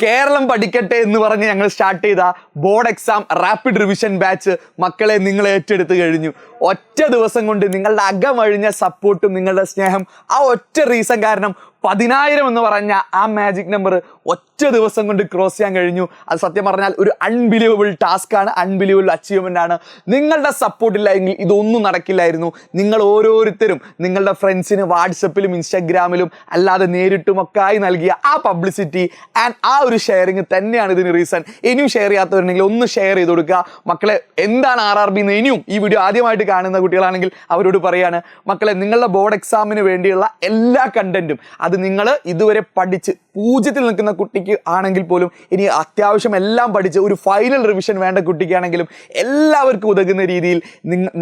കേരളം പഠിക്കട്ടെ എന്ന് പറഞ്ഞ് ഞങ്ങൾ സ്റ്റാർട്ട് ചെയ്ത board exam rapid revision batch മക്കളെ നിങ്ങൾ ഏറ്റെടുത്ത് കഴിഞ്ഞു. ഒറ്റ ദിവസം കൊണ്ട് നിങ്ങളുടെ അകമഴിഞ്ഞ സപ്പോർട്ടും നിങ്ങളുടെ സ്നേഹം, ആ ഒറ്റ റീസൺ കാരണം 10,000 എന്ന് പറഞ്ഞ ആ മാജിക് നമ്പർ ഒറ്റ ദിവസം കൊണ്ട് ക്രോസ് ചെയ്യാൻ കഴിഞ്ഞു. അത് സത്യം പറഞ്ഞാൽ ഒരു അൺബിലീവബിൾ ടാസ്ക് ആണ്, അൺബിലീവബിൾ അച്ചീവ്മെന്റ് ആണ്. നിങ്ങളുടെ സപ്പോർട്ട് ഇല്ലെങ്കിൽ ഇതൊന്നും നടക്കില്ലായിരുന്നു. നിങ്ങൾ ഓരോരുത്തരും നിങ്ങളുടെ ഫ്രണ്ട്സിന് വാട്സപ്പിലും ഇൻസ്റ്റാഗ്രാമിലും അല്ലാതെ നേരിട്ടുമൊക്കെ ആയി നൽകിയ ആ പബ്ലിസിറ്റി ആൻഡ് ആ ഒരു ഷെയറിങ് തന്നെയാണ് ഇതിന് റീസൺ. ഇനിയും ഷെയർ ചെയ്യാത്തവരുണ്ടെങ്കിൽ ഒന്ന് ഷെയർ ചെയ്ത് കൊടുക്കുക. മക്കളെ, എന്താണ് RRB എന്ന് ഇനിയും ഈ വീഡിയോ ആദ്യമായിട്ട് കാണുന്ന കുട്ടികളാണെങ്കിൽ അവരോട് പറയാണ്, മക്കളെ നിങ്ങളുടെ ബോർഡ് എക്സാമിന് വേണ്ടിയുള്ള എല്ലാ കണ്ടന്റും അത് നിങ്ങൾ ഇതുവരെ പഠിച്ച് 0-ൽ നിൽക്കുന്ന കുട്ടിക്ക് ആണെങ്കിൽ പോലും ഇനി അത്യാവശ്യം എല്ലാം പഠിച്ച് ഒരു ഫൈനൽ റിവിഷൻ വേണ്ട കുട്ടിക്കാണെങ്കിലും എല്ലാവർക്കും ഉതകുന്ന രീതിയിൽ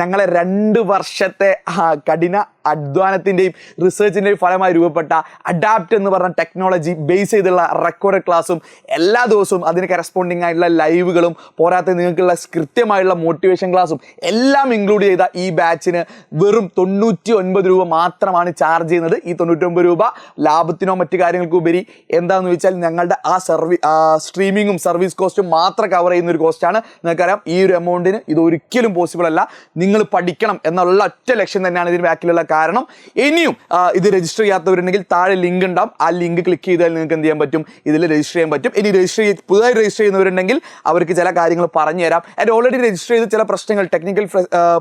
ഞങ്ങളെ 2 വർഷത്തെ കഠിന അധ്വാനത്തിൻ്റെയും റിസർച്ചിൻ്റെയും ഫലമായി രൂപപ്പെട്ട അഡാപ്റ്റ് എന്ന് പറഞ്ഞ ടെക്നോളജി ബേസ് ചെയ്തുള്ള റെക്കോർഡ് ക്ലാസ്സും എല്ലാ ദിവസവും അതിന് കറസ്പോണ്ടിങ് ആയിട്ടുള്ള ലൈവുകളും പോരാത്ത നിങ്ങൾക്കുള്ള കൃത്യമായുള്ള മോട്ടിവേഷൻ ക്ലാസ്സും എല്ലാം ഇൻക്ലൂഡ് ചെയ്ത ഈ ബാച്ചിന് വെറും 99 രൂപ മാത്രമാണ് ചാർജ് ചെയ്യുന്നത്. ഈ 99 രൂപ ലാഭത്തിനോ മറ്റു കാര്യങ്ങൾക്കോ ഉപരി എന്താണെന്ന് വെച്ചാൽ ഞങ്ങളുടെ ആ സ്ട്രീമിങ്ങും സർവീസ് കോസ്റ്റും മാത്രം കവർ ചെയ്യുന്ന ഒരു കോസ്റ്റാണ്. നിങ്ങൾക്കറിയാം, ഈ ഒരു എമൗണ്ടിന് ഇത് ഒരിക്കലും പോസിബിൾ അല്ല. നിങ്ങൾ പഠിക്കണം എന്നുള്ള ഒറ്റ ലക്ഷ്യം തന്നെയാണ് ഇതിന് ബാക്കിലുള്ള കാരണം. ഇനിയും ഇത് രജിസ്റ്റർ ചെയ്യാത്തവരുണ്ടെങ്കിൽ താഴെ ലിങ്ക് ഉണ്ടാവും. ആ ലിങ്ക് ക്ലിക്ക് ചെയ്താൽ നിങ്ങൾക്ക് എന്ത് ചെയ്യാൻ പറ്റും, ഇതിൽ രജിസ്റ്റർ ചെയ്യാൻ പറ്റും. ഇനി പുതുതായി രജിസ്റ്റർ ചെയ്യുന്നവരുണ്ടെങ്കിൽ അവർക്ക് ചില കാര്യങ്ങൾ പറഞ്ഞു തരാം. ആൻഡ് ഓൾറെഡി രജിസ്റ്റർ ചെയ്ത് ചില പ്രശ്നങ്ങൾ, ടെക്നിക്കൽ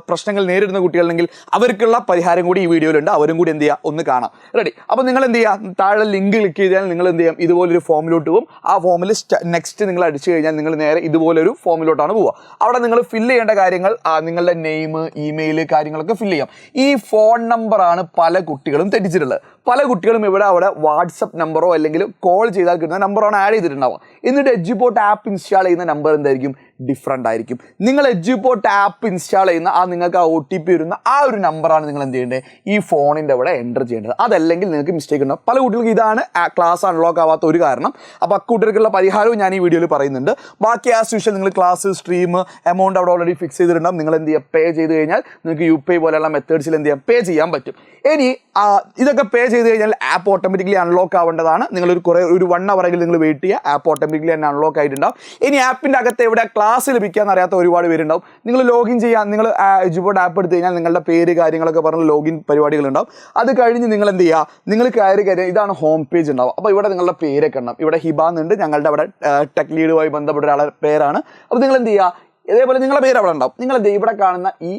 പ്രശ്നങ്ങൾ നേരിടുന്ന കുട്ടികളുണ്ടെങ്കിൽ അവർക്കുള്ള പരിഹാരം കൂടി ഈ വീഡിയോയിലുണ്ട്. അവരും കൂടി എന്ത് ചെയ്യുക, ഒന്ന് കാണാം. റെഡി? അപ്പോൾ നിങ്ങൾ എന്ത് ചെയ്യുക, താഴെ ലിങ്ക് ക്ലിക്ക് ചെയ്താൽ നിങ്ങൾ എന്ത് ചെയ്യാം, ഇതുപോലൊരു ഫോമിലോട്ട് പോകും. ആ ഫോമിൽ നെക്സ്റ്റ് നിങ്ങൾ അടിച്ചു കഴിഞ്ഞാൽ നിങ്ങൾ നേരെ ഇതുപോലൊരു ഫോമിലോട്ടാണ് പോവുക. അവിടെ നിങ്ങൾ ഫില്ല് ചെയ്യേണ്ട കാര്യങ്ങൾ നിങ്ങളുടെ നെയിം, ഇമെയിൽ കാര്യങ്ങളൊക്കെ ഫില്ല് ചെയ്യാം. ഈ ഫോൺ നമ്പറാണ് പല കുട്ടികളും തെറ്റിച്ചിട്ടുള്ളത്. പല കുട്ടികളും അവിടെ വാട്സപ്പ് നമ്പറോ അല്ലെങ്കിൽ കോൾ ചെയ്താൽ കിട്ടുന്ന നമ്പറാണ് ആഡ് ചെയ്തിട്ടുണ്ടാവുക. എന്നിട്ട് എഡ്യൂപോർട്ട് ആപ്പ് ഇൻസ്റ്റാൾ ചെയ്യുന്ന നമ്പർ എന്തായിരിക്കും, ഡിഫറൻ്റ് ആയിരിക്കും. നിങ്ങൾ എഡ്യൂപോർട്ട് ആപ്പ് ഇൻസ്റ്റാൾ ചെയ്യുന്ന നിങ്ങൾക്ക് ആ OTP വരുന്ന ആ ഒരു നമ്പറാണ് നിങ്ങൾ എന്ത് ചെയ്യേണ്ടത്, ഈ ഫോണിൻ്റെ അവിടെ എൻ്റർ ചെയ്യേണ്ടത്. അതല്ലെങ്കിൽ നിങ്ങൾക്ക് മിസ്റ്റേക്ക് ഉണ്ടാവും. പല കുട്ടികൾക്ക് ഇതാണ് ക്ലാസ് അൺലോക്ക് ആവാത്ത ഒരു കാരണം. അപ്പോൾ അക്കൂട്ടർക്കുള്ള പരിഹാരവും ഞാൻ ഈ വീഡിയോയിൽ പറയുന്നുണ്ട്. ബാക്കി ആസ് യൂഷ്വൽ നിങ്ങൾ ക്ലാസ്, സ്ട്രീം, എമൗണ്ട് അവിടെ ഓൾറെഡി ഫിക്സ് ചെയ്തിട്ടുണ്ടാവും. നിങ്ങൾ എന്ത് ചെയ്യുക, പേ ചെയ്ത് കഴിഞ്ഞാൽ നിങ്ങൾക്ക് UPI പോലെയുള്ള മെത്തേഡ്സിൽ എന്ത് ചെയ്യാം, പേ ചെയ്യാൻ പറ്റും. ഇനി ഇതൊക്കെ പേ ചെയ്ത് കഴിഞ്ഞാൽ ആപ്പ് ഓട്ടോമാറ്റിക്കലി അൺലോക്ക് ആവേണ്ടതാണ്. നിങ്ങളൊരു 1 അവറെങ്കിലും നിങ്ങൾ വെയിറ്റ് ചെയ്യുക. ആപ്പ് ഓട്ടോമാറ്റിക്കലി തന്നെ അൺലോക്ക് ആയിട്ടുണ്ടാവും. ഇനി ആപ്പിൻ്റെ അകത്ത് എവിടെ ക്ലാസ് ലഭിക്കാമെന്ന് അറിയാത്ത ഒരുപാട് പേരുണ്ടാവും. നിങ്ങൾ ലോഗിൻ ചെയ്യാൻ, നിങ്ങൾ എഡ്യൂപോർട്ട് ആപ്പ് എടുത്തു കഴിഞ്ഞാൽ നിങ്ങളുടെ പേര് കാര്യങ്ങളൊക്കെ പറഞ്ഞ് ലോഗിൻ പരിപാടികളുണ്ടാവും. അത് കഴിഞ്ഞ് നിങ്ങൾ എന്ത് ചെയ്യുക, നിങ്ങൾ കയറി ഇതാണ് ഹോം പേജ് ഉണ്ടാവും. അപ്പോൾ ഇവിടെ നിങ്ങളുടെ പേരൊക്കെ ഉണ്ടാവും. ഇവിടെ ഹിബ എന്നുണ്ട്, ഞങ്ങളുടെ അവിടെ ടെക് ലീഡുമായി ബന്ധപ്പെട്ട ഒരാളുടെ പേരാണ്. അപ്പോൾ നിങ്ങൾ എന്ത് ചെയ്യുക, ഇതേപോലെ നിങ്ങളുടെ പേര് അവിടെ ഉണ്ടാവും. നിങ്ങൾ എന്ത് ചെയ്യുക, ഇവിടെ കാണുന്ന ഈ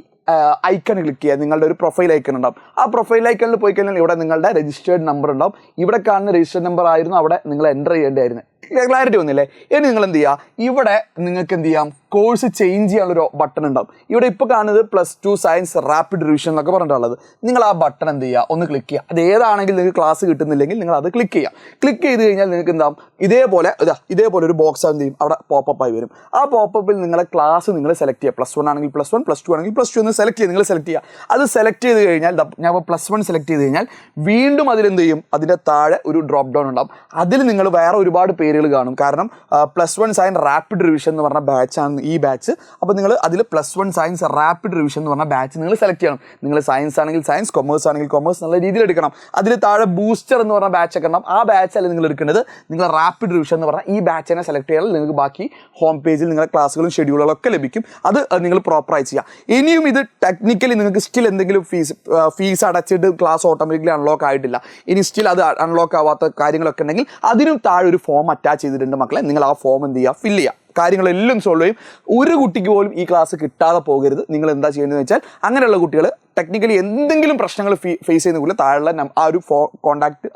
ഐക്കൺ ക്ലിക്ക് ചെയ്യുക. നിങ്ങളുടെ ഒരു പ്രൊഫൈൽ ഐക്കൺ ഉണ്ടാവും. ആ പ്രൊഫൈൽ ഐക്കണിൽ പോയി കഴിഞ്ഞാൽ ഇവിടെ നിങ്ങളുടെ രജിസ്റ്റേർഡ് നമ്പർ ഉണ്ടാവും. ഇവിടെ കാണുന്ന രജിസ്റ്റേർഡ് നമ്പർ ആയിരുന്നു അവിടെ നിങ്ങൾ എൻ്റർ ചെയ്യേണ്ടതായിരുന്നു. ക്ലാരിറ്റി വന്നില്ലേ? ഇനി നിങ്ങൾ എന്ത് ചെയ്യുക, ഇവിടെ നിങ്ങൾക്ക് എന്ത് ചെയ്യാം, കോഴ്സ് ചേഞ്ച് ചെയ്യാനുള്ളൊരു ബട്ടൺ ഉണ്ടാവും. ഇവിടെ ഇപ്പോൾ കാണുന്നത് +2 സയൻസ് റാപ്പിഡ് റിവിഷൻ എന്നൊക്കെ പറഞ്ഞിട്ടുള്ളത്. നിങ്ങൾ ആ ബട്ടൺ എന്ത് ചെയ്യുക, ഒന്ന് ക്ലിക്ക് ചെയ്യുക. അത് ഏതാണെങ്കിൽ നിങ്ങൾക്ക് ക്ലാസ് കിട്ടുന്നില്ലെങ്കിൽ നിങ്ങൾ അത് ക്ലിക്ക് ചെയ്യുക. ക്ലിക്ക് ചെയ്ത് കഴിഞ്ഞാൽ നിങ്ങൾക്ക് എന്താവും, ഇതേപോലെ ഒരു ബോക്സ് എന്ത് ചെയ്യും, അവിടെ പോപ്പപ്പായി വരും. ആ പോപ്പപ്പിൽ നിങ്ങളെ ക്ലാസ് നിങ്ങൾ സെലക്ട് ചെയ്യുക. +1 ആണെങ്കിൽ +1, +2 ആണെങ്കിൽ +2 എന്ന് സെലക്ട് ചെയ്യുക. നിങ്ങൾ സെലക്ട് ചെയ്യുക. അത് സെലക്ട് ചെയ്ത് കഴിഞ്ഞാൽ ഞാൻ +1 സെലക്ട് ചെയ്ത് കഴിഞ്ഞാൽ വീണ്ടും അതിലെന്ത് ചെയ്യും, അതിൻ്റെ താഴെ ഒരു ഡ്രോപ്പ് ഡൗൺ ഉണ്ടാവും. അതിൽ നിങ്ങൾ വേറെ ഒരുപാട് പേരുകൾ കാണും. കാരണം +1 സയൻസ് റാപ്പിഡ് റിവിഷൻ എന്ന് പറഞ്ഞ ബാച്ചാണ് ഈ ബാച്ച്. അപ്പോൾ നിങ്ങൾ അതിൽ +1 സയൻസ് റാപ്പിഡ് റിവിഷൻ എന്ന് പറഞ്ഞ ബാച്ച് നിങ്ങൾ സെലക്ട് ചെയ്യണം. നിങ്ങൾ സയൻസ് ആണെങ്കിൽ സയൻസ്, കൊമേഴ്സ് ആണെങ്കിൽ കൊമേഴ്സ് നല്ല രീതിയിൽ എടുക്കണം. അതിൽ താഴെ ബൂസ്റ്റർ എന്ന് പറഞ്ഞ ബാച്ചൊക്കെ ഉണ്ടാവും. ആ ബാച്ചല്ല നിങ്ങൾ എടുക്കേണ്ടത്. നിങ്ങൾ റാപ്പിഡ് റിവിഷൻ എന്ന് പറഞ്ഞാൽ ഈ ബാച്ചിനെ സെലക്ട് ചെയ്താൽ നിങ്ങൾക്ക് ബാക്കി ഹോം പേജിൽ നിങ്ങളുടെ ക്ലാസ്സുകളും ഷെഡ്യൂളുകളൊക്കെ ലഭിക്കും. അത് നിങ്ങൾ പ്രോപ്പറായി ചെയ്യുക. ഇനിയും ഇത് ടെക്നിക്കലി നിങ്ങൾക്ക് സ്റ്റിൽ എന്തെങ്കിലും ഫീസ് അടച്ചിട്ട് ക്ലാസ് ഓട്ടോമാറ്റിക്കലി അൺലോക്ക് ആയിട്ടില്ല, ഇനി സ്റ്റിൽ അത് അൺലോക്ക് ആവാത്ത കാര്യങ്ങളൊക്കെ ഉണ്ടെങ്കിൽ അതിനും താഴെ ഒരു ഫോം അറ്റാച്ച് ചെയ്തിട്ടുണ്ട്. മക്കളെ, നിങ്ങൾ ആ ഫോം എന്ത് ചെയ്യുക, ഫില്ല് ചെയ്യുക. കാര്യങ്ങളെല്ലാം സോൾവ് ചെയ്യും. ഒരു കുട്ടിക്ക് പോലും ഈ ക്ലാസ് കിട്ടാതെ പോകരുത്. നിങ്ങൾ എന്താ ചെയ്യേണ്ടതെന്ന് വെച്ചാൽ, അങ്ങനെയുള്ള കുട്ടികൾ ടെക്നിക്കലി എന്തെങ്കിലും പ്രശ്നങ്ങൾ ഫേസ് ചെയ്യുന്ന താഴെയുള്ള ആ ഒരു കോൺടാക്ട്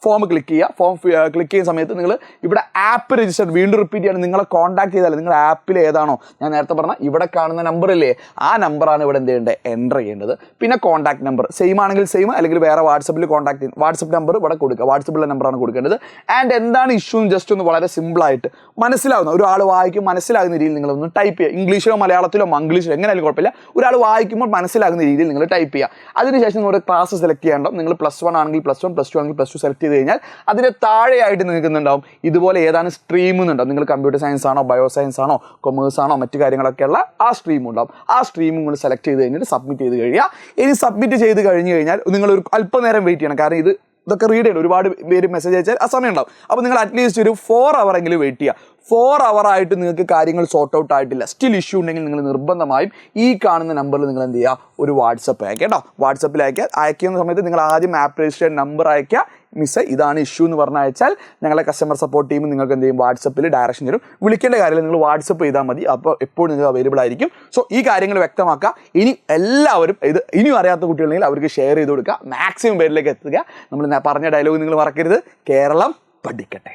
ഫോം ക്ലിക്ക് ചെയ്യുക. ഫോം ക്ലിക്ക് ചെയ്യുന്ന സമയത്ത് നിങ്ങൾ ഇവിടെ ആപ്പ് രജിസ്റ്റർ, വീണ്ടും റിപ്പീറ്റ് ചെയ്യാണ്, നിങ്ങളെ കോൺടാക്ട് ചെയ്താൽ നിങ്ങൾ ആപ്പിൽ ഏതാണോ ഞാൻ നേരത്തെ പറഞ്ഞ ഇവിടെ കാണുന്ന നമ്പറില്ലേ, ആ നമ്പറാണ് ഇവിടെ എന്ത് ചെയ്യേണ്ടത്, എൻ്റർ ചെയ്യേണ്ടത്. പിന്നെ കോൺടാക്ട് നമ്പർ സെയിം ആണെങ്കിൽ സെയിം, അല്ലെങ്കിൽ വേറെ വാട്സപ്പിൽ കോൺടാക്ട് ചെയ്യുക. വാട്സപ്പ് നമ്പർ ഇവിടെ കൊടുക്കുക, വാട്സപ്പിലുള്ള നമ്പറാണ് കൊടുക്കേണ്ടത്. ആൻഡ് എന്താണ് ഇഷ്യൂ ജസ്റ്റ് ഒന്ന് വളരെ സിമ്പിളായിട്ട് മനസ്സിലാവുന്ന, ഒരാൾ വായിക്കും മനസ്സിലാകുന്ന രീതിയിൽ നിങ്ങളൊന്ന് ടൈപ്പ് ചെയ്യുക. ഇംഗ്ലീഷിലോ മലയാളത്തിലോ മംഗ്ലീഷിലോ എങ്ങനെയാലും കുഴപ്പമില്ല. ഒരാൾ വായിക്കുമ്പോൾ മനസ്സിലാകുന്ന രീതിയിൽ നിങ്ങൾ ടൈപ്പ് ചെയ്യുക. അതിനുശേഷം നിങ്ങളുടെ ക്ലാസ് സെലക്ട് ചെയ്യേണ്ടാവും. നിങ്ങൾ +1 ആണെങ്കിൽ +1, +2 ആണെങ്കിൽ +2 സെലക്ട് ചെയ്ത് കഴിഞ്ഞാൽ അതിൻ്റെ താഴെയായിട്ട് നിൽക്കുന്നുണ്ടാവും ഇതുപോലെ ഏതാണ് സ്ട്രീം എന്നുണ്ടാവും. നിങ്ങൾ കമ്പ്യൂട്ടർ സയൻസ് ആണോ, ബയോ സയൻസ് ആണോ, കൊമേഴ്സ് ആണോ, മറ്റു കാര്യങ്ങളൊക്കെയുള്ള ആ സ്ട്രീം ഉണ്ടാവും. ആ സ്ട്രീം നിങ്ങൾ സെലക്ട് ചെയ്ത് കഴിഞ്ഞിട്ട് സബ്മിറ്റ് ചെയ്ത് കഴിയുക. ഇനി സബ്മിറ്റ് ചെയ്ത് കഴിഞ്ഞ് കഴിഞ്ഞാൽ നിങ്ങളൊരു അല്പനേരം വെയിറ്റ് ചെയ്യണം. കാരണം ഇത് ഇതൊക്കെ റീഡ് ചെയ്യണം. ഒരുപാട് പേര് മെസ്സേജ് അയച്ചാൽ ആ സമയം ഉണ്ടാവും. അപ്പോൾ നിങ്ങൾ അറ്റ്ലീസ്റ്റ് ഒരു 4 hour എങ്കിലും വെയിറ്റ് ചെയ്യുക. 4 hour ആയിട്ട് നിങ്ങൾക്ക് കാര്യങ്ങൾ സോർട്ട് ഔട്ട് ആയിട്ടില്ല, സ്റ്റിൽ ഇഷ്യൂ ഉണ്ടെങ്കിൽ നിങ്ങൾ നിർബന്ധമായും ഈ കാണുന്ന നമ്പറിൽ നിങ്ങൾ എന്ത് ചെയ്യുക, ഒരു വാട്സപ്പ് അയക്കുക കേട്ടോ. വാട്സപ്പിൽ അയക്കുന്ന സമയത്ത് നിങ്ങൾ ആദ്യം ആപ്പ് രജിസ്ട്രേഷൻ നമ്പർ അയക്കുക, മിസ് ഇതാണ് ഇഷ്യൂ എന്ന് പറഞ്ഞ് അയച്ചാൽ ഞങ്ങളെ കസ്റ്റമർ സപ്പോർട്ട് ടീം നിങ്ങൾക്ക് എന്ത് ചെയ്യും, വാട്സപ്പിൽ ഡയറക്ഷൻ തരും. വിളിക്കേണ്ട കാര്യമില്ല, നിങ്ങൾ വാട്സപ്പ് ചെയ്താൽ മതി, അപ്പോൾ എപ്പോഴും നിങ്ങൾക്ക് അവൈലബിൾ ആയിരിക്കും. സോ ഈ കാര്യങ്ങൾ വ്യക്തമാക്കുക. ഇനി എല്ലാവരും ഇത് ഇനിയും അറിയാത്ത കുട്ടികളുണ്ടെങ്കിൽ അവർക്ക് ഷെയർ ചെയ്ത് കൊടുക്കുക, മാക്സിമം പേരിലേക്ക് എത്തുക. നമ്മൾ പറഞ്ഞ ഡയലോഗ് നിങ്ങൾ മറക്കരുത്, കേരളം പഠിക്കട്ടെ.